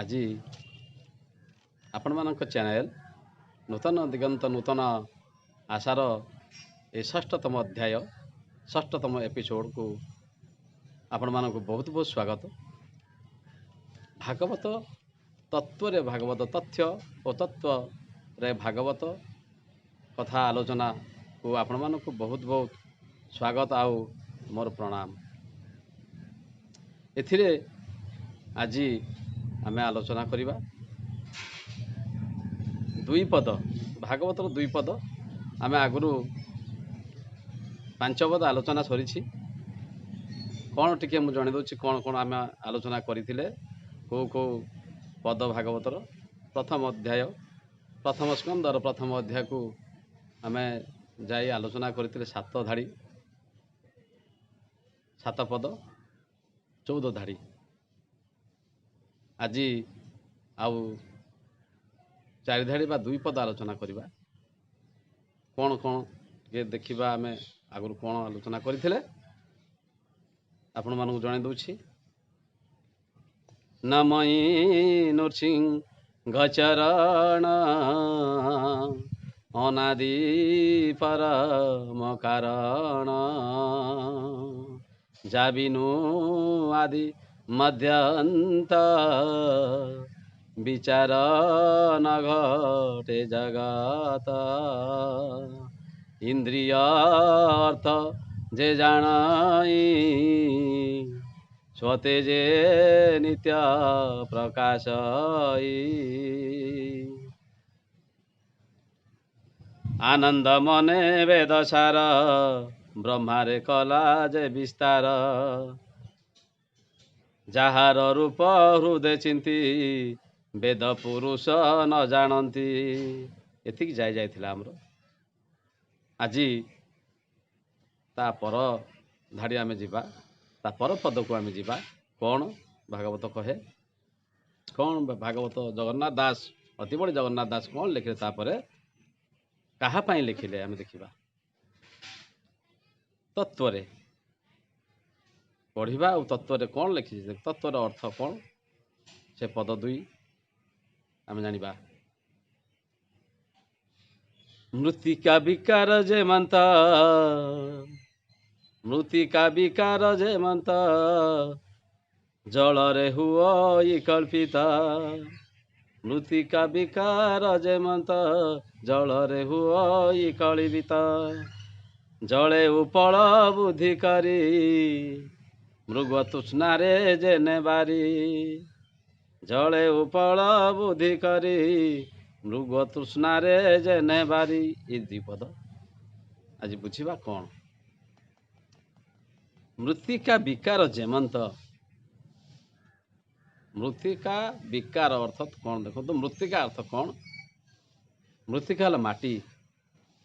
ଆଜି ଆପଣମାନଙ୍କ ଚ୍ୟାନେଲ ନୂତନ ଦିଗନ୍ତ ନୂତନ ଆଶାର ଏ ଷଷ୍ଠତମ ଅଧ୍ୟାୟ ଷଷ୍ଠତମ ଏପିସୋଡ଼କୁ ଆପଣମାନଙ୍କୁ ବହୁତ ବହୁତ ସ୍ୱାଗତ। ଭାଗବତ ତତ୍ତ୍ୱରେ ଭାଗବତ ତଥ୍ୟ ଓ ତତ୍ତ୍ୱରେ ଭାଗବତ କଥା ଆଲୋଚନାକୁ ଆପଣମାନଙ୍କୁ ବହୁତ ବହୁତ ସ୍ୱାଗତ ଆଉ ମୋର ପ୍ରଣାମ। ଏଥିରେ ଆଜି ଆମେ ଆଲୋଚନା କରିବା ଦୁଇପଦ, ଭାଗବତର ଦୁଇପଦ। ଆମେ ଆଗରୁ ପାଞ୍ଚପଦ ଆଲୋଚନା ସରିଛି। କ'ଣ ଟିକେ ମୁଁ ଜଣେଇ ଦେଉଛି କ'ଣ କ'ଣ ଆମେ ଆଲୋଚନା କରିଥିଲେ। କେଉଁ କେଉଁ ପଦ ଭାଗବତର ପ୍ରଥମ ଅଧ୍ୟାୟ, ପ୍ରଥମ ସ୍କନ୍ଧର ପ୍ରଥମ ଅଧ୍ୟାୟକୁ ଆମେ ଯାଇ ଆଲୋଚନା କରିଥିଲେ 7 ଧାଡ଼ି, 7 ପଦ 14 ଧାଡ଼ି। ଆଜି ଆଉ 4 ଧାଡ଼ି ବା 2 ପଦ ଆଲୋଚନା କରିବା। କ'ଣ କ'ଣ ଟିକେ ଦେଖିବା ଆମେ ଆଗରୁ କ'ଣ ଆଲୋଚନା କରିଥିଲେ ଆପଣମାନଙ୍କୁ ଜଣାଇ ଦେଉଛି। ନମଇ ନୃସିଂହ ଚରଣ ଅନାଦି ପରମ କାରଣ ଯାବିନୁ ଆଦି ମଧ୍ୟନ୍ତ ବିଚାର ନ ଘଟେ ଜଗତ ଇନ୍ଦ୍ରିୟ ଅର୍ଥ ଯେ ଜାଣଇ ସ୍ୱତେ ଯେ ନିତ୍ୟ ପ୍ରକାଶଇ ଆନନ୍ଦ ମନେ ବେଦ ସାର ବ୍ରହ୍ମାରେ କଲା ଯେ ବିସ୍ତାର ଯାହାର ରୂପ ହୃଦୟ ଚିନ୍ତି ବେଦ ପୁରୁଷ ନ ଜାଣନ୍ତି। ଏତିକି ଯାଇଥିଲା ଆମର। ଆଜି ତା ପର ଧାଡ଼ି ଆମେ ଯିବା, ତା ପର ପଦକୁ ଆମେ ଯିବା। କ'ଣ ଭାଗବତ କହେ, କ'ଣ ଭାଗବତ ଜଗନ୍ନାଥ ଦାସ, ଅତି ବଡ଼ି ଜଗନ୍ନାଥ ଦାସ କ'ଣ ଲେଖିଲେ, ତାପରେ କାହା ପାଇଁ ଲେଖିଲେ ଆମେ ଦେଖିବା। ତତ୍ତ୍ୱରେ ପଢ଼ିବା ଆଉ ତତ୍ତ୍ୱରେ କ'ଣ ଲେଖିଛି, ତତ୍ତ୍ୱର ଅର୍ଥ କ'ଣ, ସେ ପଦ 2 ଆମେ ଜାଣିବା। ମୃତ୍ତିକା ବିକାର ଯେମନ୍ତ, ମୃତ୍ତିକା ବିକାର ଯେମନ୍ତ ଜଳରେ ହୁଅ କଳ୍ପିତ ମୃତ୍ତିକା ବିକାର ଯେମନ୍ତ ଜଳରେ ହୁଅ କଳ୍ପିତ ଜଳେ ଉପଳ ବୁଦ୍ଧି କରି ମୃଗ ତୃଷ୍ଣାରେ ଯେନେ ବାରି ଜଳେ ଉପଳ ବୁଦ୍ଧି କରି ମୃଗ ତୃଷ୍ଣାରେ ଯେନେ ବାରି। ଏ 2 ପଦ ଆଜି ବୁଝିବା। କ'ଣ ମୃତ୍ତିକା ବିକାର ଯେମନ୍ତ, ମୃତ୍ତିକା ବିକାର ଅର୍ଥ କ'ଣ ଦେଖନ୍ତୁ। ମୃତ୍ତିକା ଅର୍ଥ କ'ଣ? ମୃତ୍ତିକା ହେଲା ମାଟି,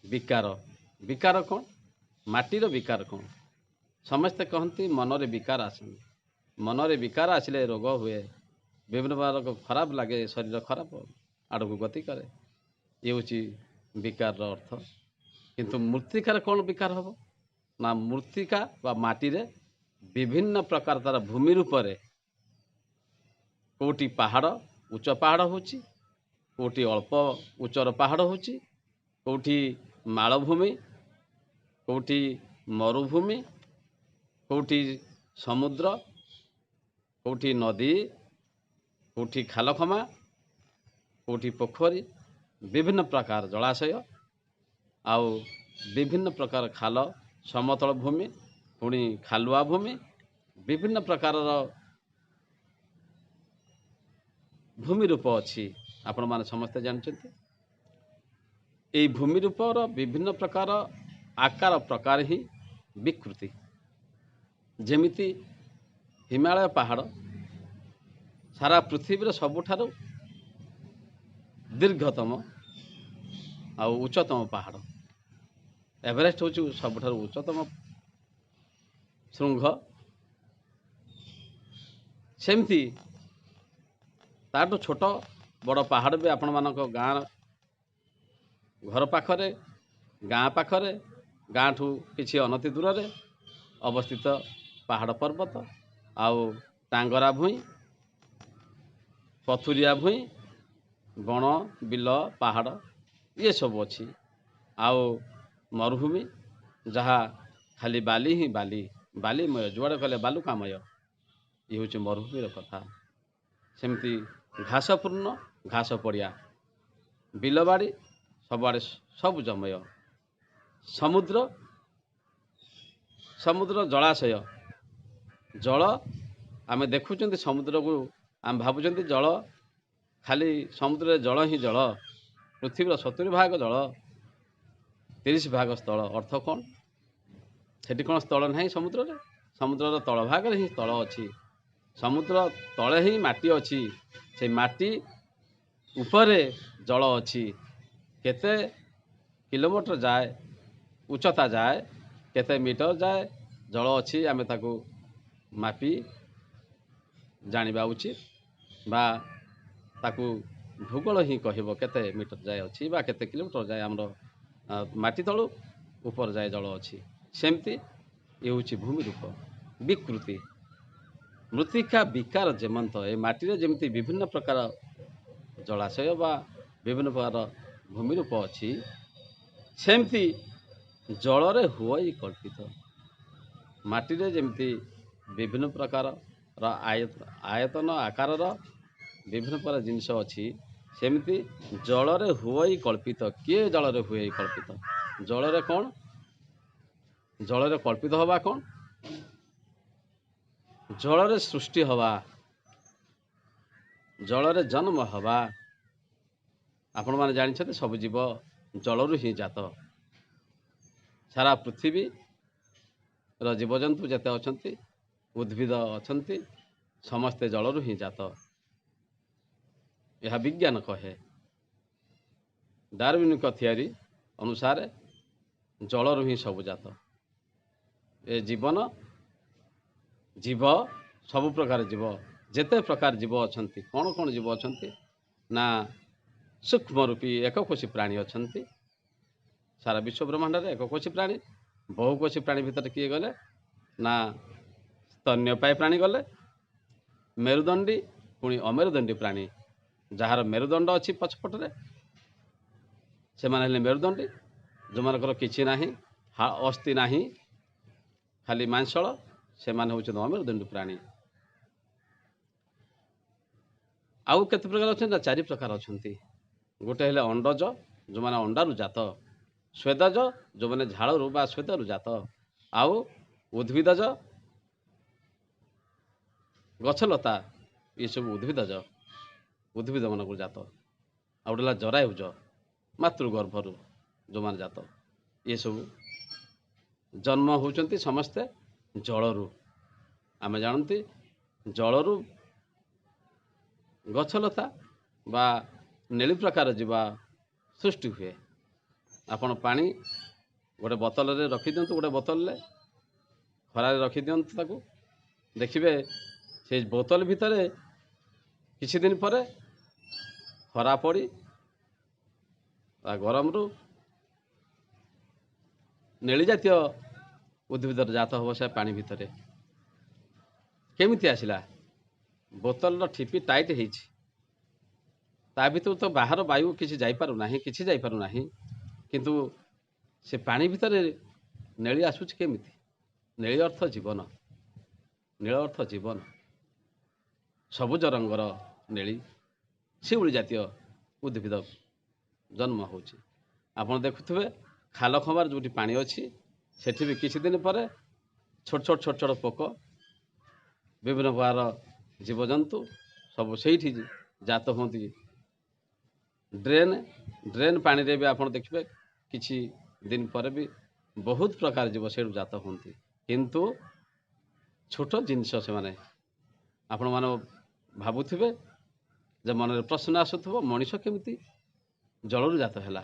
ବିକାର, ବିକାର କ'ଣ? ମାଟିର ବିକାର କ'ଣ? ସମସ୍ତେ କହନ୍ତି ମନରେ ବିକାର ଆସନ୍ତି। ମନରେ ବିକାର ଆସିଲେ ରୋଗ ହୁଏ, ବିଭିନ୍ନ ପ୍ରକାର ଖରାପ ଲାଗେ, ଶରୀର ଖରାପ ଆଡ଼କୁ ଗତି କରେ। ଇଏ ହେଉଛି ବିକାରର ଅର୍ଥ। କିନ୍ତୁ ମୃତ୍ତିକାରେ କ'ଣ ବିକାର ହେବ ନା, ମୃତ୍ତିକା ବା ମାଟିରେ ବିଭିନ୍ନ ପ୍ରକାର ତାର ଭୂମି ରୂପରେ କେଉଁଠି ପାହାଡ଼, ଉଚ୍ଚ ପାହାଡ଼ ହେଉଛି, କେଉଁଠି ଅଳ୍ପ ଉଚ୍ଚର ପାହାଡ଼ ହେଉଛି, କେଉଁଠି ମାଳଭୂମି, କେଉଁଠି ମରୁଭୂମି, କେଉଁଠି ସମୁଦ୍ର, କେଉଁଠି ନଦୀ, କେଉଁଠି ଖାଲଖମା, କେଉଁଠି ପୋଖରୀ, ବିଭିନ୍ନ ପ୍ରକାର ଜଳାଶୟ, ଆଉ ବିଭିନ୍ନ ପ୍ରକାର ଖାଲ, ସମତଳ ଭୂମି, ପୁଣି ଖାଲୁଆ ଭୂମି, ବିଭିନ୍ନ ପ୍ରକାରର ଭୂମି ରୂପ ଅଛି। ଆପଣମାନେ ସମସ୍ତେ ଜାଣିଛନ୍ତି। ଏହି ଭୂମି ରୂପର ବିଭିନ୍ନ ପ୍ରକାର ଆକାର ପ୍ରକାର ହିଁ ବିକୃତି। ଯେମିତି ହିମାଳୟ ପାହାଡ଼ ସାରା ପୃଥିବୀର ସବୁଠାରୁ ଦୀର୍ଘତମ ଆଉ ଉଚ୍ଚତମ ପାହାଡ଼। ଏଭରେଷ୍ଟ ହେଉଛି ସବୁଠାରୁ ଉଚ୍ଚତମ ଶୃଙ୍ଗ। ସେମିତି ତାଠୁ ଛୋଟ ବଡ଼ ପାହାଡ଼ ବି ଆପଣମାନଙ୍କ ଘର ପାଖରେ, ଗାଁ ପାଖରେ, ଗାଁଠୁ କିଛି ଅନତି ଦୂରରେ ଅବସ୍ଥିତ ପାହାଡ଼ ପର୍ବତ ଆଉ ଟାଙ୍ଗରା ଭୂଇଁ ପଥୁରିଆ ଭୂଇଁ, ବଣ, ବିଲ, ପାହାଡ଼ ଇଏ ସବୁ ଅଛି। ଆଉ ମରୁଭୂମି ଯାହା ଖାଲି ବାଲି ହିଁ ବାଲି, ବାଲିମୟ, ଯୁଆଡ଼େ ଗଲେ ବାଲୁକାମୟ, ଇଏ ହେଉଛି ମରୁଭୂମିର କଥା। ସେମିତି ଘାସପୂର୍ଣ୍ଣ, ଘାସ ପଡ଼ିଆ, ବିଲବାଡ଼ି ସବୁଆଡ଼େ ସବୁଜମୟ, ସମୁଦ୍ର, ସମୁଦ୍ର ଜଳାଶୟ, ଜଳ ଆମେ ଦେଖୁଛନ୍ତି ସମୁଦ୍ରକୁ, ଆମେ ଭାବୁଛନ୍ତି ଜଳ ଖାଲି ସମୁଦ୍ରରେ ଜଳ ହିଁ ଜଳ, ପୃଥିବୀର 70% ଜଳ, 30% ସ୍ଥଳ। ଅର୍ଥ କ'ଣ? ସେଠି କ'ଣ ସ୍ଥଳ ନାହିଁ ସମୁଦ୍ରରେ? ସମୁଦ୍ରର ତଳ ଭାଗରେ ହିଁ ସ୍ଥଳ ଅଛି। ସମୁଦ୍ର ତଳେ ହିଁ ମାଟି ଅଛି। ସେଇ ମାଟି ଉପରେ ଜଳ ଅଛି। କେତେ କିଲୋମିଟର ଯାଏ ଉଚ୍ଚତା ଯାଏ, କେତେ ମିଟର ଯାଏ ଜଳ ଅଛି, ଆମେ ତାକୁ ମାପି ଜାଣିବା ଉଚିତ, ବା ତାକୁ ଭୂଗୋଳ ହିଁ କହିବ କେତେ ମିଟର ଯାଏ ଅଛି ବା କେତେ କିଲୋମିଟର ଯାଏ ଆମର ମାଟି ତଳୁ ଉପର ଯାଏ ଜଳ ଅଛି। ସେମିତି ଏ ହେଉଛି ଭୂମି ରୂପ ବିକୃତି। ମୃତ୍ତିକା ବିକାର ଯେମନ୍ତ, ଏ ମାଟିରେ ଯେମିତି ବିଭିନ୍ନ ପ୍ରକାର ଜଳାଶୟ ବା ବିଭିନ୍ନ ପ୍ରକାର ଭୂମି ରୂପ ଅଛି, ସେମିତି ଜଳରେ ହୁଅଇ କଳ୍ପିତ। ମାଟିରେ ଯେମିତି ବିଭିନ୍ନ ପ୍ରକାରର ଆୟତନ ଆକାରର ବିଭିନ୍ନ ପ୍ରକାର ଜିନିଷ ଅଛି, ସେମିତି ଜଳରେ ହୁଅଇ କଳ୍ପିତ। କିଏ ଜଳରେ ହୁଅଇ କଳ୍ପିତ? ଜଳରେ କ'ଣ? ଜଳରେ କଳ୍ପିତ ହେବା କ'ଣ? ଜଳରେ ସୃଷ୍ଟି ହେବା, ଜଳରେ ଜନ୍ମ ହେବା। ଆପଣମାନେ ଜାଣିଛନ୍ତି ସବୁ ଜୀବ ଜଳରୁ ହିଁ ଜାତ। ସାରା ପୃଥିବୀର ଜୀବଜନ୍ତୁ ଯେତେ ଅଛନ୍ତି, ଉଦ୍ଭିଦ ଅଛନ୍ତି, ସମସ୍ତେ ଜଳରୁ ହିଁ ଜାତ। ଏହା ବିଜ୍ଞାନ କହେ। ଡାରୱିନଙ୍କ ଥିଓରି ଅନୁସାରେ ଜଳରୁ ହିଁ ସବୁ ଜାତ। ଏ ଜୀବ ସବୁ ପ୍ରକାର ଜୀବ, ଯେତେ ପ୍ରକାର ଜୀବ ଅଛନ୍ତି, କ'ଣ କ'ଣ ଜୀବ ଅଛନ୍ତି ନା ସୂକ୍ଷ୍ମ ରୂପୀ ଏକକୋଷୀ ପ୍ରାଣୀ ଅଛନ୍ତି। ସାରା ବିଶ୍ୱ ବ୍ରହ୍ମାଣ୍ଡରେ ଏକକୋଷୀ ପ୍ରାଣୀ। ବହୁକୋଷୀ ପ୍ରାଣୀ ଭିତରେ କିଏ ଗଲେ ନା ସ୍ତନ୍ୟପାୟୀ ପ୍ରାଣୀ ଗଲେ, ମେରୁଦଣ୍ଡୀ, ପୁଣି ଅମେରୁଦଣ୍ଡୀ ପ୍ରାଣୀ। ଯାହାର ମେରୁଦଣ୍ଡ ଅଛି ପଛପଟରେ, ସେମାନେ ହେଲେ ମେରୁଦଣ୍ଡୀ। ଯେଉଁମାନଙ୍କର କିଛି ନାହିଁ, ଅସ୍ଥି ନାହିଁ, ଖାଲି ମାଂସଳ, ସେମାନେ ହେଉଛନ୍ତି ଅମେରୁଦଣ୍ଡୀ ପ୍ରାଣୀ। ଆଉ କେତେ ପ୍ରକାର ଅଛନ୍ତି ନା 4 ପ୍ରକାର ଅଛନ୍ତି। ଗୋଟେ ହେଲେ ଅଣ୍ଡଜ, ଯେଉଁମାନେ ଅଣ୍ଡାରୁ ଜାତ। ସ୍ୱେଦଜ, ଯେଉଁମାନେ ଝାଳରୁ ବା ସ୍ୱେଦରୁ ଜାତ। ଆଉ ଉଦ୍ଭିଦଜ, ଗଛଲତା, ଏସବୁ ଉଦ୍ଭିଦଜ, ଉଦ୍ଭିଦମାନଙ୍କୁ ଜାତ। ଆଉ ଗୋଟେ ହେଲା ଜରାୟୁଜ, ମାତୃଗର୍ଭରୁ ଯେଉଁମାନେ ଜାତ। ଏସବୁ ଜନ୍ମ ହେଉଛନ୍ତି ସମସ୍ତେ ଜଳରୁ। ଆମେ ଜାଣନ୍ତି ଜଳରୁ ଗଛଲତା ବା ନେଳି ପ୍ରକାର ଜୀବ ସୃଷ୍ଟି ହୁଏ। ଆପଣ ପାଣି ଗୋଟେ ବୋତଲରେ ରଖିଦିଅନ୍ତୁ, ଗୋଟେ ବୋତଲରେ ଖରାରେ ରଖିଦିଅନ୍ତୁ, ତାକୁ ଦେଖିବେ ସେଇ ବୋତଲ ଭିତରେ କିଛି ଦିନ ପରେ ଖରା ପଡ଼ି ବା ଗରମରୁ ନେଳି ଜାତୀୟ ଉଦ୍ଭିଦର ଜାତ ହେବ ସେ ପାଣି ଭିତରେ। କେମିତି ଆସିଲା? ବୋତଲର ଠିପି ଟାଇଟ୍ ହେଇଛି, ତା ଭିତରୁ ତ ବାହାର ବାୟୁ କିଛି ଯାଇପାରୁନାହିଁ, କିନ୍ତୁ ସେ ପାଣି ଭିତରେ ନେଳି ଆସୁଛି କେମିତି? ନେଳି ଅର୍ଥ ଜୀବନ, ନୀଳ ଅର୍ଥ ଜୀବନ। ସବୁଜ ରଙ୍ଗର ନେଳି, ଶିଉଳି ଜାତୀୟ ଉଦ୍ଭିଦ ଜନ୍ମ ହେଉଛି। ଆପଣ ଦେଖୁଥିବେ ଖାଲ ଖମାର ଯେଉଁଠି ପାଣି ଅଛି, ସେଠି ବି କିଛି ଦିନ ପରେ ଛୋଟ ଛୋଟ ପୋକ, ବିଭିନ୍ନ ପ୍ରକାର ଜୀବଜନ୍ତୁ ସବୁ ସେଇଠି ଜାତ ହୁଅନ୍ତି। ଡ୍ରେନ୍ ପାଣିରେ ବି ଆପଣ ଦେଖିବେ କିଛି ଦିନ ପରେ ବି ବହୁତ ପ୍ରକାର ଜୀବ ସେଇଠୁ ଜାତ ହୁଅନ୍ତି। କିନ୍ତୁ ଛୋଟ ଜିନିଷ ସେମାନେ। ଆପଣମାନେ ଭାବୁଥିବେ ଯେ, ମନରେ ପ୍ରଶ୍ନ ଆସୁଥିବ, ମଣିଷ କେମିତି ଜଳରୁ ଜାତ ହେଲା?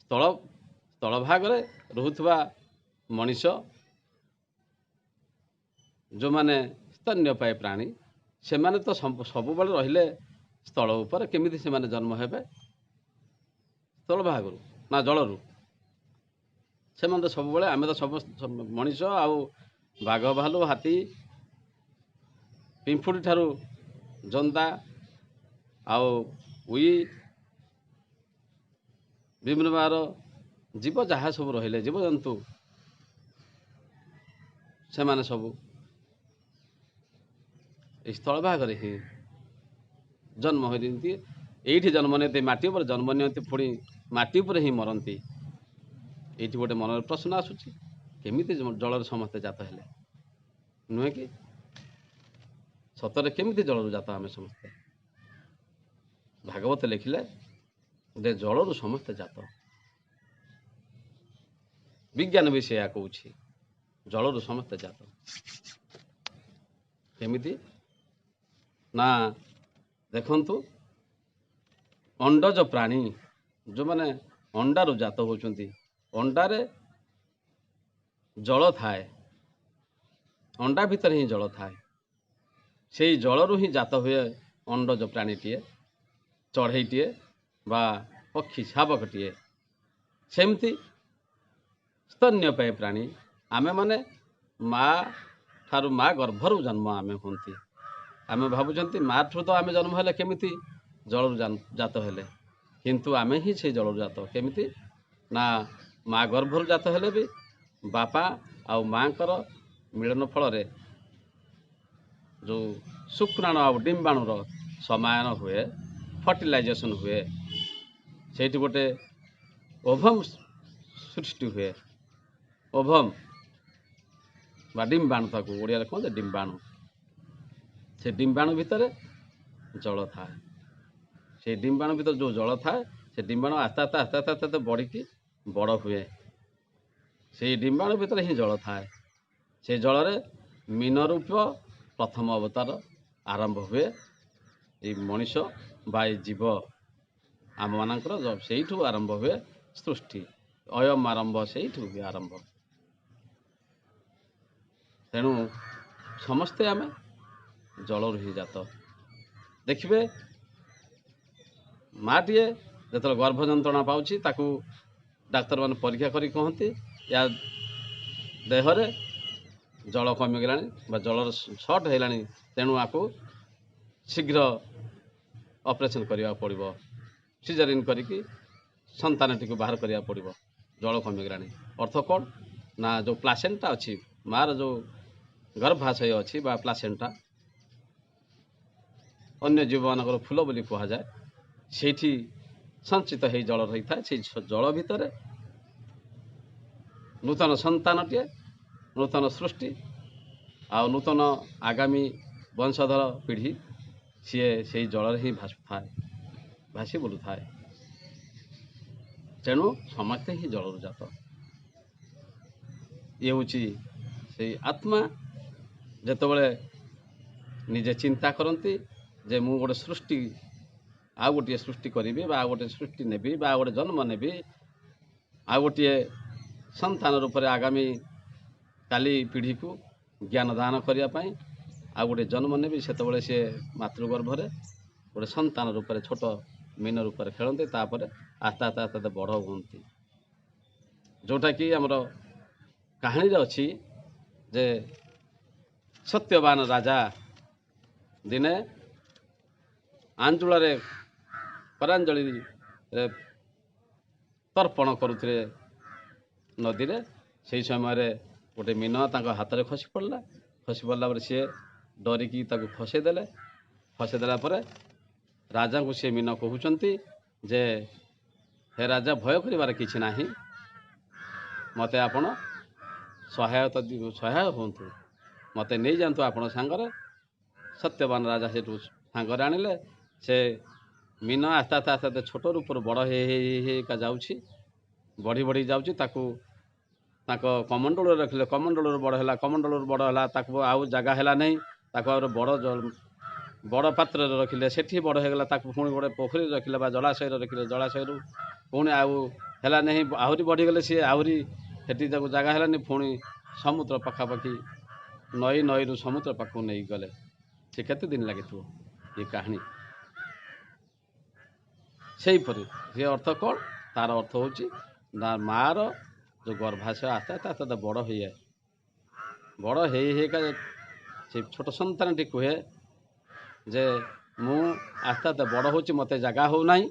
ସ୍ଥଳ ଭାଗରେ ରହୁଥିବା ମଣିଷ, ଯେଉଁମାନେ ସ୍ତନ୍ୟପାୟୀ ପ୍ରାଣୀ, ସେମାନେ ତ ସବୁବେଳେ ରହିଲେ ସ୍ଥଳ ଉପରେ, କେମିତି ସେମାନେ ଜନ୍ମ ହେବେ ସ୍ଥଳ ଭାଗରୁ ନା ଜଳରୁ? ସେମାନେ ତ ସବୁବେଳେ, ଆମେ ତ ମଣିଷ ଆଉ ବାଘ, ଭାଲୁ, ହାତୀ, ପିମ୍ପୁଡ଼ି ଠାରୁ ଜନ୍ଦା ଆଉ ଉଇ ବିଭିନ୍ନ ପ୍ରକାର ଜୀବ ଯାହା ସବୁ ରହିଲେ ଜୀବଜନ୍ତୁ ସେମାନେ ସବୁ এই ସ୍ଥଳଭାଗରେ ହିଁ ଜନ୍ମ ହୋଇଛନ୍ତି। ଏଇଠି ଜନ୍ମ ନିଅନ୍ତି, ମାଟି ଉପରେ ଜନ୍ମ ନିଅନ୍ତି, ପୁଣି ମାଟି ଉପରେ ହିଁ ମରନ୍ତି। ଏଇଠି ଗୋଟେ ମନରେ ପ୍ରଶ୍ନ ଆସୁଛି, କେମିତି ଜଳରେ ସମସ୍ତେ ଜାତ ହେଲେ? ନୁହେଁ କି? ସତରେ କେମିତି ଜଳରୁ ଜାତ ଆମେ ସମସ୍ତେ? ଭାଗବତ ଲେଖିଲେ ଯେ ଜଳରୁ ସମସ୍ତେ ଜାତ। ବିଜ୍ଞାନ ବି ସେୟା କହୁଛି, ଜଳରୁ ସମସ୍ତେ ଜାତ। କେମିତି ନା ଦେଖନ୍ତୁ, ଅଣ୍ଡଜ ପ୍ରାଣୀ ଯେଉଁମାନେ ଅଣ୍ଡାରୁ ଜାତ ହେଉଛନ୍ତି, ଅଣ୍ଡାରେ ଜଳ ଥାଏ, ଅଣ୍ଡା ଭିତରେ ହିଁ ଜଳ ଥାଏ। ସେଇ ଜଳରୁ ହିଁ ଜାତ ହୁଏ ଅଣ୍ଡଜ ପ୍ରାଣୀଟିଏ, ଚଢ଼େଇଟିଏ ବା ପକ୍ଷୀ ଶାବକଟିଏ। ସେମିତି ସ୍ତନ୍ୟପାୟୀ ପ୍ରାଣୀ ଆମେମାନେ ମା ଠାରୁ, ମା ଗର୍ଭରୁ ଜନ୍ମ ଆମେ ହୁଅନ୍ତି। ଆମେ ଭାବୁଛନ୍ତି ମା ଠୁ ତ ଆମେ ଜନ୍ମ ହେଲେ କେମିତି ଜଳରୁ ଜାତ ହେଲେ, କିନ୍ତୁ ଆମେ ହିଁ ସେଇ ଜଳରୁ ଜାତ। କେମିତି ନା ମା ଗର୍ଭରୁ ଜାତ ହେଲେ ବି ବାପା ଆଉ ମାଙ୍କର ମିଳନ ଫଳରେ ଯେଉଁ ଶୁକ୍ରାଣୁ ଆଉ ଡିମ୍ବାଣୁର ସମାୟନ ହୁଏ, ଫର୍ଟିଲାଇଜେସନ୍ ହୁଏ, ସେଇଠି ଗୋଟେ ଓଭମ୍ ସୃଷ୍ଟି ହୁଏ। ଓଭମ୍ ବା ଡିମ୍ବାଣୁ, ତାକୁ ଓଡ଼ିଆରେ କୁହନ୍ତି ଡିମ୍ବାଣୁ। ସେ ଡିମ୍ବାଣୁ ଭିତରେ ଜଳ ଥାଏ। ସେଇ ଡିମ୍ବାଣୁ ଭିତରେ ଯେଉଁ ଜଳ ଥାଏ, ସେ ଡିମ୍ବାଣୁ ଆସ୍ତେ ଆସ୍ତେ ଆସ୍ତେ ଆସ୍ତେ ଆସ୍ତେ ବଢ଼ିକି ବଡ଼ ହୁଏ। ସେଇ ଡିମ୍ବାଣୁ ଭିତରେ ହିଁ ଜଳ ଥାଏ। ସେ ଜଳରେ ମୀନ ରୂପ ପ୍ରଥମ ଅବତାର ଆରମ୍ଭ ହୁଏ। ଏଇ ମଣିଷ ବା ଏଇ ଜୀବ ଆମମାନଙ୍କର ସେଇଠୁ ଆରମ୍ଭ ହୁଏ ସୃଷ୍ଟି। ଅୟମ ଆରମ୍ଭ ସେଇଠୁ ହୁଏ ଆରମ୍ଭ। ତେଣୁ ସମସ୍ତେ ଆମେ ଜଳରୁ ହିଁ ଜାତ। ଦେଖିବେ, ମାଟିଏ ଯେତେବେଳେ ଗର୍ଭ ଯନ୍ତ୍ରଣା ପାଉଛି, ତାକୁ ଡାକ୍ତରମାନେ ପରୀକ୍ଷା କରି କହନ୍ତି ୟା ଦେହରେ ଜଳ କମିଗଲାଣି ବା ଜଳର ସର୍ଟ ହେଇଗଲାଣି, ତେଣୁ ଆକୁ ଶୀଘ୍ର ଅପରେସନ୍ କରିବାକୁ ପଡ଼ିବ, ସିଜରିନ୍ କରିକି ସନ୍ତାନଟିକୁ ବାହାର କରିବାକୁ ପଡ଼ିବ, ଜଳ କମିଗଲାଣି। ଅର୍ଥ କ'ଣ ନା ଯେଉଁ ପ୍ଲାସେଣ୍ଟା ଅଛି, ମାଆର ଯେଉଁ ଗର୍ଭାଶୟ ଅଛି ବା ପ୍ଲାସେଣ୍ଟା, ଅନ୍ୟ ଜୀବମାନଙ୍କର ଫୁଲ ବୋଲି କୁହାଯାଏ, ସେଇଠି ସଞ୍ଚିତ ହେଇ ଜଳ ରହିଥାଏ। ସେଇ ଜଳ ଭିତରେ ନୂତନ ସନ୍ତାନଟିଏ, ନୂତନ ସୃଷ୍ଟି ଆଉ ନୂତନ ଆଗାମୀ ବଂଶଧର ପିଢ଼ି, ସିଏ ସେଇ ଜଳରେ ହିଁ ଭାସୁଥାଏ, ଭାସି ବୁଲୁଥାଏ। ତେଣୁ ସମସ୍ତେ ହିଁ ଜଳରୁ ଜାତ। ଇଏ ହେଉଛି ସେଇ ଆତ୍ମା ଯେତେବେଳେ ନିଜେ ଚିନ୍ତା କରନ୍ତି ଯେ ମୁଁ ଗୋଟେ ସୃଷ୍ଟି, ଆଉ ଗୋଟିଏ ସୃଷ୍ଟି କରିବି ବା ଆଉ ଗୋଟିଏ ସୃଷ୍ଟି ନେବି ବା ଆଉ ଗୋଟେ ଜନ୍ମ ନେବି, ଆଉ ଗୋଟିଏ ସନ୍ତାନ ରୂପରେ ଆଗାମୀ କାଲି ପିଢ଼ିକୁ ଜ୍ଞାନ ଦାନ କରିବା ପାଇଁ ଆଉ ଗୋଟିଏ ଜନ୍ମ ନେବି, ସେତେବେଳେ ସେ ମାତୃଗର୍ଭରେ ଗୋଟେ ସନ୍ତାନ ରୂପରେ, ଛୋଟ ମୀନ ରୂପରେ ଖେଳନ୍ତି। ତାପରେ ଆସ୍ତେ ଆସ୍ତେ ଆସ୍ତେ ଆସ୍ତେ ବଡ଼ ହୁଅନ୍ତି। ଯେଉଁଟାକି ଆମର କାହାଣୀରେ ଅଛି ଯେ ସତ୍ୟବାନ ରାଜା ଦିନେ ଆଞ୍ଜୁଳାରେ କରାଞ୍ଜଳିରେ ତର୍ପଣ କରୁଥିଲେ ନଦୀରେ। ସେହି ସମୟରେ ଗୋଟେ ମୀନ ତାଙ୍କ ହାତରେ ଖସି ପଡ଼ିଲା। ଖସି ପଡ଼ିଲା ପରେ ସିଏ ଡରିକି ତାକୁ ଖସେଇ ଦେଲେ। ଖସେଇ ଦେଲା ପରେ ରାଜାଙ୍କୁ ସେ ମୀନ କହୁଛନ୍ତି ଯେ ହେ ରାଜା, ଭୟ କରିବାର କିଛି ନାହିଁ, ମୋତେ ଆପଣ ସହାୟ ହୁଅନ୍ତୁ, ମୋତେ ନେଇଯାଆନ୍ତୁ ଆପଣ ସାଙ୍ଗରେ। ସତ୍ୟବାନ ରାଜା ସେଠୁ ସାଙ୍ଗରେ ଆଣିଲେ। ସେ ମୀନ ଆସ୍ତେ ଆସ୍ତେ ଆସ୍ତେ ଆସ୍ତେ ଛୋଟ ରୂପରୁ ବଡ଼ ହେଇକା ଯାଉଛି, ବଢ଼ି ବଢ଼ି ଯାଉଛି। ତାକୁ ତାଙ୍କ କମଣ୍ଡଳରେ ରଖିଲେ, କମଣ୍ଡଳରୁ ବଡ଼ ହେଲା, କମଣ୍ଡଳରୁ ବଡ଼ ହେଲା, ତାକୁ ଆଉ ଜାଗା ହେଲା ନାହିଁ, ତାକୁ ଆଉ ବଡ଼ ପାତ୍ରରେ ରଖିଲେ, ସେଠି ବଡ଼ ହେଇଗଲା। ତାକୁ ପୁଣି ଗୋଟେ ପୋଖରୀରେ ରଖିଲେ ବା ଜଳାଶୟରେ ରଖିଲେ, ଜଳାଶୟରୁ ପୁଣି ଆଉ ହେଲା ନାହିଁ, ଆହୁରି ବଢ଼ିଗଲେ। ସିଏ ଆହୁରି ସେଠି ତାକୁ ଜାଗା ହେଲାନି, ପୁଣି ସମୁଦ୍ର ପାଖାପାଖି, ନଈରୁ ସମୁଦ୍ର ପାଖକୁ ନେଇଗଲେ। ସେ କେତେ ଦିନ ଲାଗିଥିବ ଏ କାହାଣୀ। ସେଇପରି ସେ ଅର୍ଥ କ'ଣ? ତାର ଅର୍ଥ ହେଉଛି ନା ମାଆର ଯେଉଁ ଗର୍ଭାଶୟ ଆସ୍ତେ ଆସ୍ତେ ଆସ୍ତେ ବଡ଼ ହେଇଯାଏ, ବଡ଼ ହେଇକା ସେ ଛୋଟ ସନ୍ତାନଟି କୁହେ ଯେ ମୁଁ ଆସ୍ତେ ଆସ୍ତେ ବଡ଼ ହେଉଛି, ମୋତେ ଜାଗା ହେଉନାହିଁ।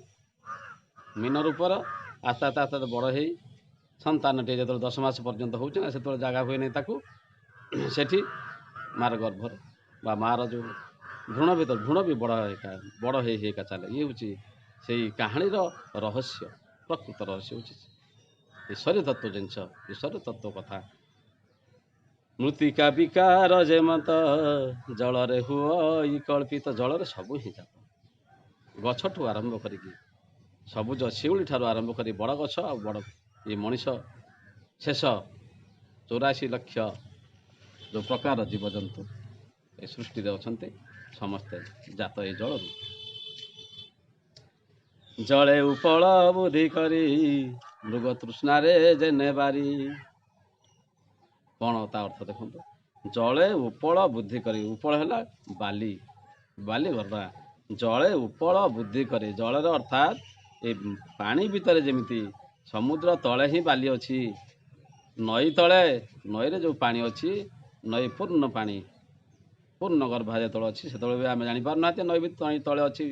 ମୀନ ରୂପର ଆସ୍ତେ ଆସ୍ତେ ଆସ୍ତେ ବଡ଼ ହେଇ ସନ୍ତାନଟିଏ ଯେତେବେଳେ 10 ମାସ ପର୍ଯ୍ୟନ୍ତ ହେଉଛି ନା, ସେତେବେଳେ ଜାଗା ହୁଏ ନାହିଁ ତାକୁ। ସେଠି ମାର ଗର୍ଭରେ ବା ମାର ଯେଉଁ ଭ୍ରୂଣ ଭିତରେ, ଭ୍ରୂଣ ବି ବଡ଼ ହେଇ ଏକା ଚାଲେ। ଇଏ ହେଉଛି ସେଇ କାହାଣୀର ରହସ୍ୟ। ପ୍ରକୃତ ରହସ୍ୟ ହେଉଛି ଈଶ୍ୱର ତତ୍ତ୍ୱ ଜିନିଷ, ଈଶ୍ୱର ତତ୍ତ୍ୱ କଥା। ମୃତ୍ତିକା ବିକାର ଯେମତ ଜଳରେ ହୁଅ କଳ୍ପିତ। ଜଳରେ ସବୁ ହିଁ ଜାତ, ଗଛଠୁ ଆରମ୍ଭ କରିକି ସବୁଜ ଶିଉଳି ଠାରୁ ଆରମ୍ଭ କରି ବଡ଼ ଗଛ ଆଉ ବଡ଼ ଏ ମଣିଷ, ଶେଷ 84 ଲକ୍ଷ ଯେଉଁ ପ୍ରକାର ଜୀବଜନ୍ତୁ ଏ ସୃଷ୍ଟିରେ ଅଛନ୍ତି, ସମସ୍ତେ ଜାତ ଏ ଜଳରୁ। ଜଳେ ଉପଳ ବୁଦ୍ଧି କରି ମୃଗ ତୃଷ୍ଣାରେ ଯେନେ ବାରି। କ'ଣ ତା ଅର୍ଥ ଦେଖନ୍ତୁ। ଜଳେ ଉପଳ ବୁଦ୍ଧି କରି, ଉପଳ ହେଲା ବାଲି, ବାଲି ଗର୍ଭା। ଜଳେ ଉପଳ ବୁଦ୍ଧି କରି, ଜଳର ଅର୍ଥାତ୍ ଏ ପାଣି ଭିତରେ ଯେମିତି ସମୁଦ୍ର ତଳେ ହିଁ ବାଲି ଅଛି, ନଈ ତଳେ, ନଈରେ ଯେଉଁ ପାଣି ଅଛି, ନଈ ପୂର୍ଣ୍ଣ ପାଣି, ପୂର୍ଣ୍ଣ ଗର୍ଭା ଯେତେବେଳେ ଅଛି, ସେତେବେଳେ ବି ଆମେ ଜାଣିପାରୁନାହାନ୍ତି ନଈ ତଳେ ଅଛି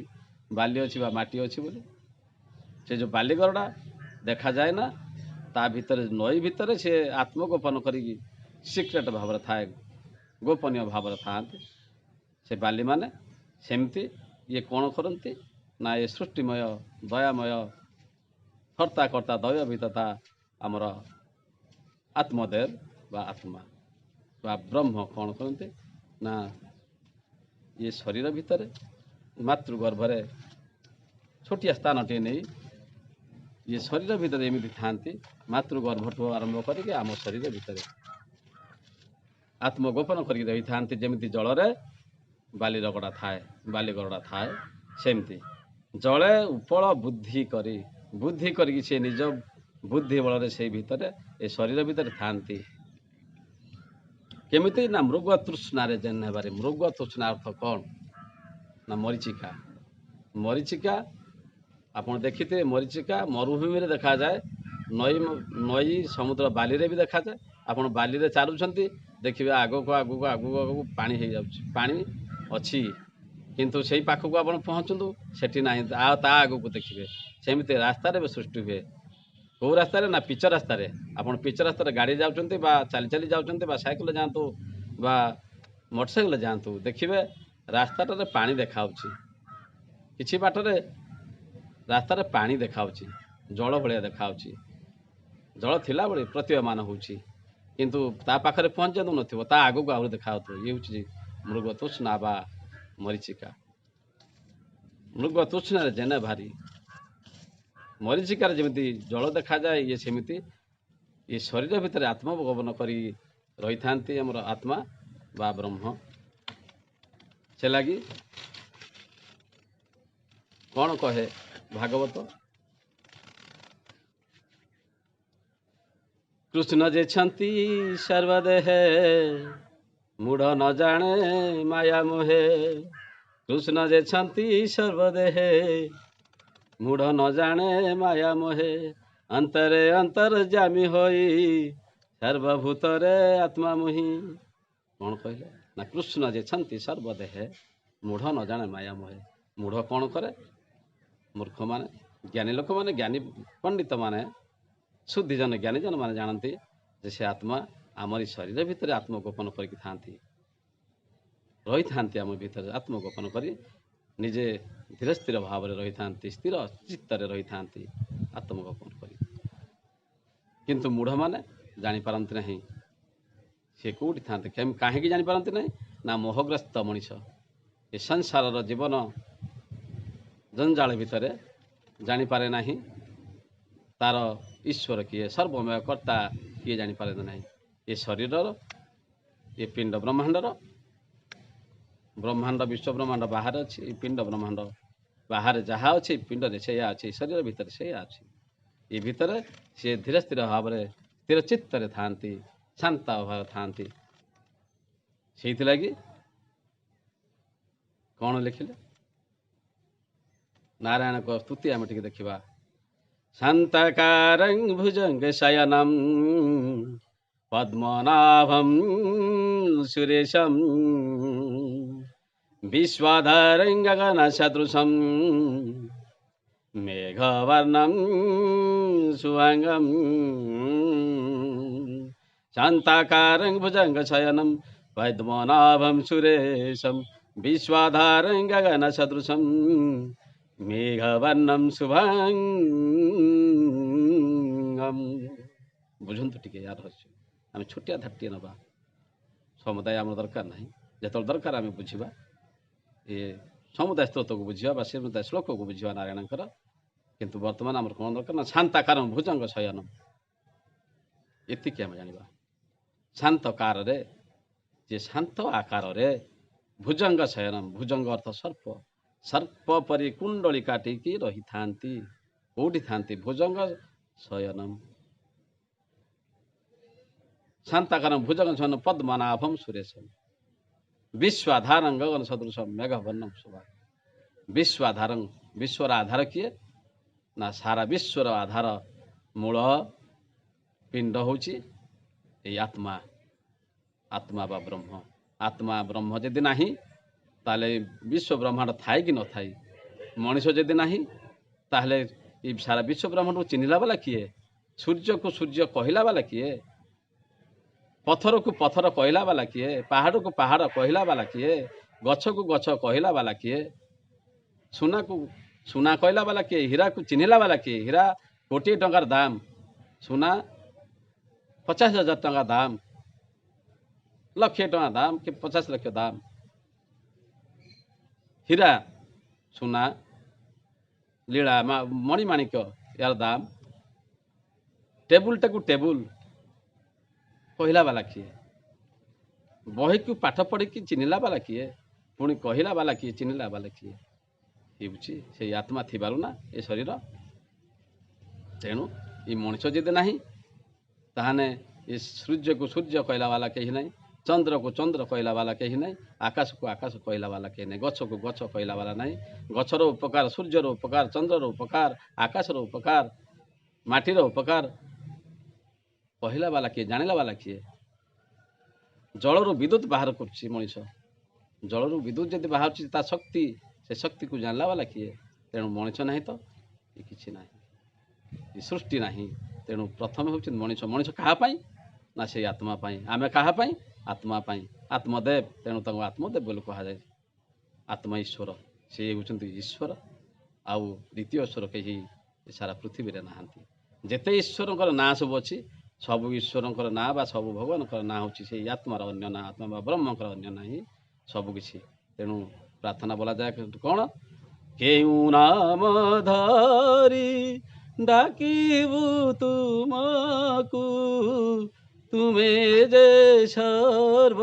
ବାଲି ଅଛି ବା ମାଟି ଅଛି ବୋଲି। ସେ ଯେଉଁ ବାଲିଗରଟା ଦେଖାଯାଏ ନା, ତା ଭିତରେ, ନଈ ଭିତରେ ସେ ଆତ୍ମଗୋପନ କରିକି ସିକ୍ରେଟ୍ ଭାବରେ ଥାଏ, ଗୋପନୀୟ ଭାବରେ ଥାଆନ୍ତି ସେ ବାଲିମାନେ। ସେମିତି ଇଏ କ'ଣ କରନ୍ତି ନା, ଏ ସୃଷ୍ଟିମୟ, ଦୟାମୟ, କର୍ତ୍ତା କର୍ତ୍ତା ଦୈବ ବିତତା ଆମର ଆତ୍ମଦେବ ବା ଆତ୍ମା ବା ବ୍ରହ୍ମ କ'ଣ କରନ୍ତି ନା, ଇଏ ଶରୀର ଭିତରେ ମାତୃଗର୍ଭରେ ଛୋଟିଆ ସ୍ଥାନଟିଏ ନେଇ ଇଏ ଶରୀର ଭିତରେ ଏମିତି ଥାଆନ୍ତି, ମାତୃଗର୍ଭଠୁ ଆରମ୍ଭ କରିକି ଆମ ଶରୀର ଭିତରେ ଆତ୍ମଗୋପନ କରିକି ରହିଥାନ୍ତି। ଯେମିତି ଜଳରେ ବାଲି ରଗଡ଼ା ଥାଏ, ବାଲି ଗରଡ଼ା ଥାଏ, ସେମିତି ଜଳେ ଉପଳ ବୁଦ୍ଧି କରି, ବୁଦ୍ଧି କରିକି ସେ ନିଜ ବୁଦ୍ଧି ବଳରେ ସେଇ ଭିତରେ, ଏ ଶରୀର ଭିତରେ ଥାଆନ୍ତି। କେମିତି ନା ମୃଗ ତୃଷ୍ଣାରେ ଯେନେ ହେବାରେ। ମୃଗ ତୃଷ୍ଣା ଅର୍ଥ କ'ଣ ନା ମରିଚିକା। ମରିଚିକା ଆପଣ ଦେଖିଥିବେ, ମରିଚିକା ମରୁଭୂମିରେ ଦେଖାଯାଏ, ନଈ ସମୁଦ୍ର ବାଲିରେ ବି ଦେଖାଯାଏ। ଆପଣ ବାଲିରେ ଚାଲୁଛନ୍ତି, ଦେଖିବେ ଆଗକୁ ଆଗକୁ ଆଗକୁ ଆଗକୁ ପାଣି ହେଇଯାଉଛି, ପାଣି ଅଛି, କିନ୍ତୁ ସେଇ ପାଖକୁ ଆପଣ ପହଞ୍ଚନ୍ତୁ, ସେଠି ନାହିଁ, ଆଉ ତା ଆଗକୁ ଦେଖିବେ। ସେମିତି ରାସ୍ତାରେ ବି ସୃଷ୍ଟି ହୁଏ। କେଉଁ ରାସ୍ତାରେ ନା ପିଚ ରାସ୍ତାରେ। ଆପଣ ପିଚ ରାସ୍ତାରେ ଗାଡ଼ି ଯାଉଛନ୍ତି ବା ଚାଲି ଚାଲି ଯାଉଛନ୍ତି ବା ସାଇକେଲ ଯାଆନ୍ତୁ ବା ମୋଟରସାଇକେଲ ଯାଆନ୍ତୁ, ଦେଖିବେ ରାସ୍ତାଟାରେ ପାଣି ଦେଖାହେଉଛି, କିଛି ବାଟରେ ରାସ୍ତାରେ ପାଣି ଦେଖାହେଉଛି, ଜଳ ଭଳିଆ ଦେଖାହେଉଛି, ଜଳ ଥିଲାବେଳେ ପ୍ରତୀୟମାନ ହେଉଛି, କିନ୍ତୁ ତା ପାଖରେ ପହଞ୍ଚନ୍ତୁ ନଥିବ, ତା ଆଗକୁ ଆହୁରି ଦେଖାହେଉଥିବ। ଇଏ ହେଉଛି ମୃଗ ତୃଷ୍ଣା ବା ମରିଚିକା। ମୃଗ ତୃଷ୍ଣାରେ ଯେନେ ଭାରି। ମରିଚିକାରେ ଯେମିତି ଜଳ ଦେଖାଯାଏ, ଇଏ ସେମିତି ଏ ଶରୀର ଭିତରେ ଆତ୍ମଗୋପନ କରି ରହିଥାନ୍ତି ଆମର ଆତ୍ମା ବା ବ୍ରହ୍ମ। ସେ ଲାଗି କ'ଣ କହେ ଭାଗବତ, କୃଷ୍ଣ ଯେ ଛନ୍ତି ସର୍ବଦେହେ ମୂଢ଼ ନ ଜାଣେ ମାୟା ମୋହେ। କୃଷ୍ଣ ଯେ ଛନ୍ତି ସର୍ବଦେହେ ମୂଢ଼ ନ ଜାଣେ ମାୟା ମୋହେ। ଅନ୍ତରେ ଅନ୍ତର୍ଯାମୀ ହୋଇ ସର୍ବଭୂତରେ ଆତ୍ମା ମୁହିଁ। କ'ଣ କହିଲେ ନା, କୃଷ୍ଣ ଯେ ଛନ୍ତି ସର୍ବଦେହେ ମୂଢ଼ ନ ଜାଣେ ମାୟା ମୋହେ। ମୂଢ଼ କ'ଣ କରେ? ମୂର୍ଖମାନେ, ଜ୍ଞାନୀ ଲୋକମାନେ, ଜ୍ଞାନୀ ପଣ୍ଡିତମାନେ, ଶୁଦ୍ଧିଜନ ଜ୍ଞାନୀଜନ ମାନେ ଜାଣନ୍ତି ଯେ ସେ ଆତ୍ମା ଆମରି ଶରୀର ଭିତରେ ଆତ୍ମଗୋପନ କରିକି ଥାଆନ୍ତି, ରହିଥାନ୍ତି ଆମ ଭିତରେ ଆତ୍ମଗୋପନ କରି ନିଜେ ଧୀର ସ୍ଥିର ଭାବରେ ରହିଥାନ୍ତି, ସ୍ଥିର ଚିତ୍ତରେ ରହିଥାନ୍ତି ଆତ୍ମଗୋପନ କରି। କିନ୍ତୁ ମୂଢ଼ମାନେ ଜାଣିପାରନ୍ତି ନାହିଁ ସେ କେଉଁଠି ଥାଆନ୍ତି। କାହିଁକି ଜାଣିପାରନ୍ତି ନାହିଁ ନା, ମୋହଗ୍ରସ୍ତ ମଣିଷ ଏ ସଂସାରର ଜୀବନ ଜଞ୍ଜାଳ ଭିତରେ ଜାଣିପାରେ ନାହିଁ ତାର ଈଶ୍ୱର କିଏ, ସର୍ବମୟ କର୍ତ୍ତା କିଏ ଜାଣିପାରେ ନାହିଁ। ଏ ଶରୀରର, ଏ ପିଣ୍ଡ ବ୍ରହ୍ମାଣ୍ଡର, ବ୍ରହ୍ମାଣ୍ଡ ବିଶ୍ୱ ବ୍ରହ୍ମାଣ୍ଡ ବାହାରେ ଅଛି, ଏ ପିଣ୍ଡ ବ୍ରହ୍ମାଣ୍ଡ ବାହାରେ ଯାହା ଅଛି, ପିଣ୍ଡରେ ସେଇଆ ଅଛି, ଶରୀର ଭିତରେ ସେଇଆ ଅଛି। ଏ ଭିତରେ ସିଏ ଧୀର ସ୍ଥିର ଭାବରେ, ସ୍ଥିର ଚିତ୍ତରେ ଥାଆନ୍ତି, ଶାନ୍ତ ଭାବରେ ଥାଆନ୍ତି। ସେଇଥିଲାଗି କ'ଣ ଲେଖିଲେ? ନାରାୟଣଙ୍କ ସ୍ତୁତି ଆମେ ଟିକେ ଦେଖିବା। ଶାନ୍ତକାରଂ ଭୁଜଙ୍ଗ ଶୟନଂ ପଦ୍ମନାଭଂ ସୁରେଶଂ विश्वाधारं गगनसदृशं मेघवर्णं शुभांगं शान्ताकारं भुजङ्गशयनं पद्मनाभं सुरेशं विश्वाधारं गगनसदृशं मेघवर्णं शुभांगं। बुझंतु टिके यार रहस्य आम छोटिया धाटीए नवा समुदाय आम दरकार ना जो दरकार आम बुझा ये समुदाय स्त्रोत को बुझा बा समुदाय श्लोक को बुझा नारायणकर किंतु वर्तमान आम कौन दरकार ना शांताकार भुजंग शयन एतिक आम जाना शांत कार जे शांत आकार भुजंग शयन भुजंग अर्थ सर्प सर्प परी कुंडली काटिकी रही था कौटी था भुजंग शयनम शांताकार भुजंग शयन पद्मनाभम सुरेशम विश्वाधारं गगन सदृशम मेघवर्णम शोभा। विश्वाधारं विश्वर आधार किए ना सारा विश्वर आधार मूल पिंड होची आत्मा आत्मा बा ब्रह्म आत्मा ब्रह्म जदि नाही ताले विश्व ब्रह्मांड थाए कि न थाए मनीष जदि नाही ताहले सारा विश्व ब्रह्मांड को चिन्हला वाला किए सूर्य को सूर्य कहला वाला किए पत्थर को पत्थर कहला वाला किए पहाड़ को पहाड़ कहला वाला किए गछ को गछ कहला वाला किए सुना को सुना कहला वाला किए हीरा को चिन्हला वाला किए हीरा कोटी टंकार दाम सुना 50,000 टंका दाम लक्षे टंका दाम कि 50 लाख दाम हीरा सुना लीला मणिमाणिक यार दाम टेबुल टाकू टेबुल कहला वाला किए बही को पाठ पढ़ी चिन्हला वाला किए पुणी कहला वाला किए चिन्हला वाला किए ये बुझी से आत्मा थी ना ये शरीर तेणु ये मनीष जदि ना ताहने ये सूर्य को सूर्य कहला वाला कहीं नहीं चंद्र को चंद्र कहला वाला कहीं नहीं आकाश को आकाश कहला वाला कहीं नहीं गछ को गछ कहला वाला नहीं गछर उपकार सूर्यर उपकार चंद्रर उपकार आकाशर उपकार माटीर उपकार कहला वाला किए जानिला वाला किए जलरू विद्युत बाहर कर मनीष जलरू विद्युत जब बाहर शक्ति से शक्ति को जानला वाला किए तेणु मनीष ना तो ये किसी ना सृष्टि ना तेणु प्रथम हूँ मनीष मनीष क्या ना से आत्मा आम क्या आत्मा आत्मदेव तेणु तक आत्मदेव बोली कह जाए आत्मा ईश्वर से होती ईश्वर आउ द्वितीय ईश्वर कहीं सारा पृथ्वी ना जेते ईश्वर ना सब अच्छी सब ईश्वर ना बा सब भगवान ना हूँ से आत्मार अन्य ना आत्मा बा ब्रह्म अन्य ना ही सबकि तेणु प्रार्थना बोला जाए कौन केउ नाम धरी डाकिबु तुमकु तुमे जे सर्व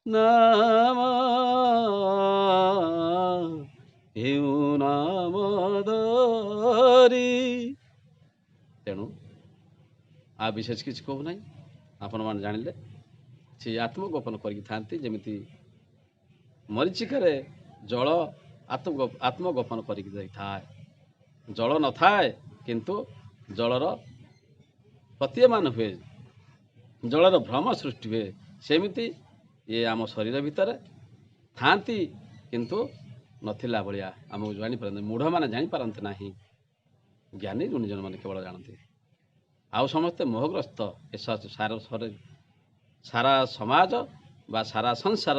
नाम केउ नाम धरी तेणु आ विशेष किसी कहू ना आपण मैंने जानिले से आत्मगोपन करमिति मरीचिकार जल आत्मगोपन कर जल न थाए किंतु जलर प्रतीयमान हुए जलर भ्रम सृष्टि हुए सेमिति ये आम शरीर भितर थांती किंतु नथिला भलिया आमको जापर मूढ़ मैंने जापारती ना ज्ञानी गुणीजन मैंने केवल जानते आउ समस्ते मोहग्रस्त सारा समाज बा सारा संसार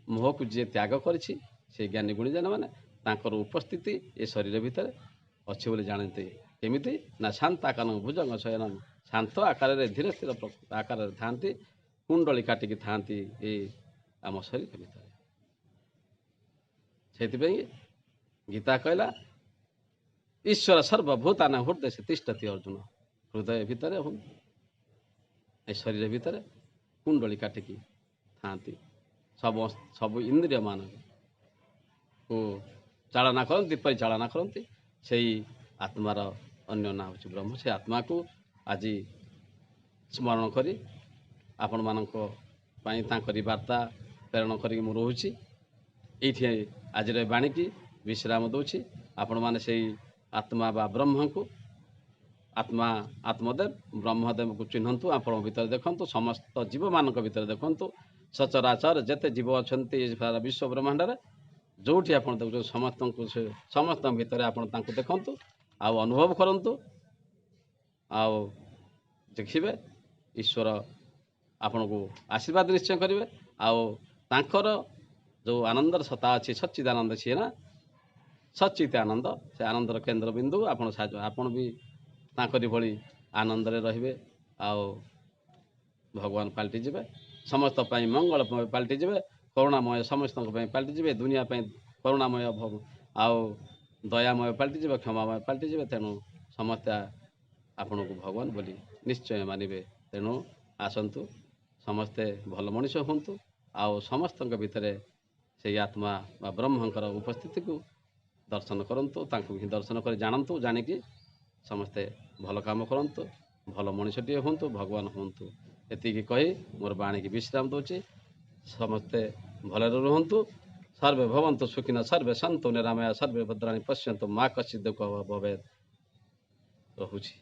मोह को जी त्याग करिछि से ज्ञानी गुणीजन मैंने तांकर उपस्थिति ये शरीर भितर अच्छे बोली जानते केमिति ना शांत आकार भुजंग शयन शांत आकार धीरे स्थिर आकार थांती कुंडली काटिकी थांती ये आम शरीर भितर से गीता कहला ईश्वर सर्वभूतान हृदय से तिष्ठति अर्जुन हृदय भितर हूँ ये शरीर भितर कुंडली काटिकी थांती सब सब इंद्रिय मान को चालना करती परिचालना करती से आत्मार अन्य ना हूँ ब्रह्म से आत्मा को आज स्मरण करी आपण मानक वार्ता प्रेरण करी रोचे ये आज बाणी की विश्राम दूची आपण मैंने से आत्मा बा ब्रह्म को आत्मा आत्मदेव ब्रह्मदेव को चिन्हतु आपण भीतर देखु समस्त जीव मान भीतर देखु ସଚରାଚର ଯେତେ ଜୀବ ଅଛନ୍ତି ସାରା ବିଶ୍ୱ ବ୍ରହ୍ମାଣ୍ଡରେ ଯେଉଁଠି ଆପଣ ଦେଖୁଛନ୍ତି ସମସ୍ତଙ୍କ ଭିତରେ ଆପଣ ତାଙ୍କୁ ଦେଖନ୍ତୁ ଆଉ ଅନୁଭବ କରନ୍ତୁ ଆଉ ଦେଖିବେ ଈଶ୍ୱର ଆପଣଙ୍କୁ ଆଶୀର୍ବାଦ ନିଶ୍ଚୟ କରିବେ। ଆଉ ତାଙ୍କର ଯେଉଁ ଆନନ୍ଦର ସତ୍ତା ଅଛି ସଚ୍ଚିଦାନନ୍ଦ ସିଏ ନା ସଚ୍ଚିତ ଆନନ୍ଦ, ସେ ଆନନ୍ଦର କେନ୍ଦ୍ରବିନ୍ଦୁ ଆପଣ ବି ତାଙ୍କରି ଭଳି ଆନନ୍ଦରେ ରହିବେ ଆଉ ଭଗବାନ ପାଲଟିଯିବେ, ସମସ୍ତ ପାଇଁ ମଙ୍ଗଳମୟ ପାଲଟିଯିବେ, କରୁଣାମୟ ସମସ୍ତଙ୍କ ପାଇଁ ପାଲଟିଯିବେ, ଦୁନିଆ ପାଇଁ କରୁଣାମୟ ଆଉ ଦୟାମୟ ପାଲଟିଯିବେ, କ୍ଷମାମୟ ପାଲଟିଯିବେ। ତେଣୁ ସମସ୍ତେ ଆପଣଙ୍କୁ ଭଗବାନ ବୋଲି ନିଶ୍ଚୟ ମାନିବେ। ତେଣୁ ଆସନ୍ତୁ ସମସ୍ତେ ଭଲ ମଣିଷ ହୁଅନ୍ତୁ ଆଉ ସମସ୍ତଙ୍କ ଭିତରେ ସେଇ ଆତ୍ମା ବା ବ୍ରହ୍ମଙ୍କର ଉପସ୍ଥିତିକୁ ଦର୍ଶନ କରନ୍ତୁ, ତାଙ୍କୁ ହିଁ ଦର୍ଶନ କରି ଜାଣନ୍ତୁ, ଜାଣିକି ସମସ୍ତେ ଭଲ କାମ କରନ୍ତୁ, ଭଲ ମଣିଷଟିଏ ହୁଅନ୍ତୁ, ଭଗବାନ ହୁଅନ୍ତୁ। ଏତିକି କହି ମୋର ବାଣୀକି ବିଶ୍ରାମ ଦେଉଛି। ସମସ୍ତେ ଭଲରେ ରୁହନ୍ତୁ। ସର୍ବେ ଭବନ୍ତୁ ସୁଖିନ ସର୍ବେ ସନ୍ତୁ ନିରାମୟା ସର୍ବେ ଭଦ୍ରାଣୀ ପଶ୍ୟନ୍ତୁ ମା କଶ୍ଚିତ୍ ଦୁଃଖ ଭବେତ୍। ରହୁଛି।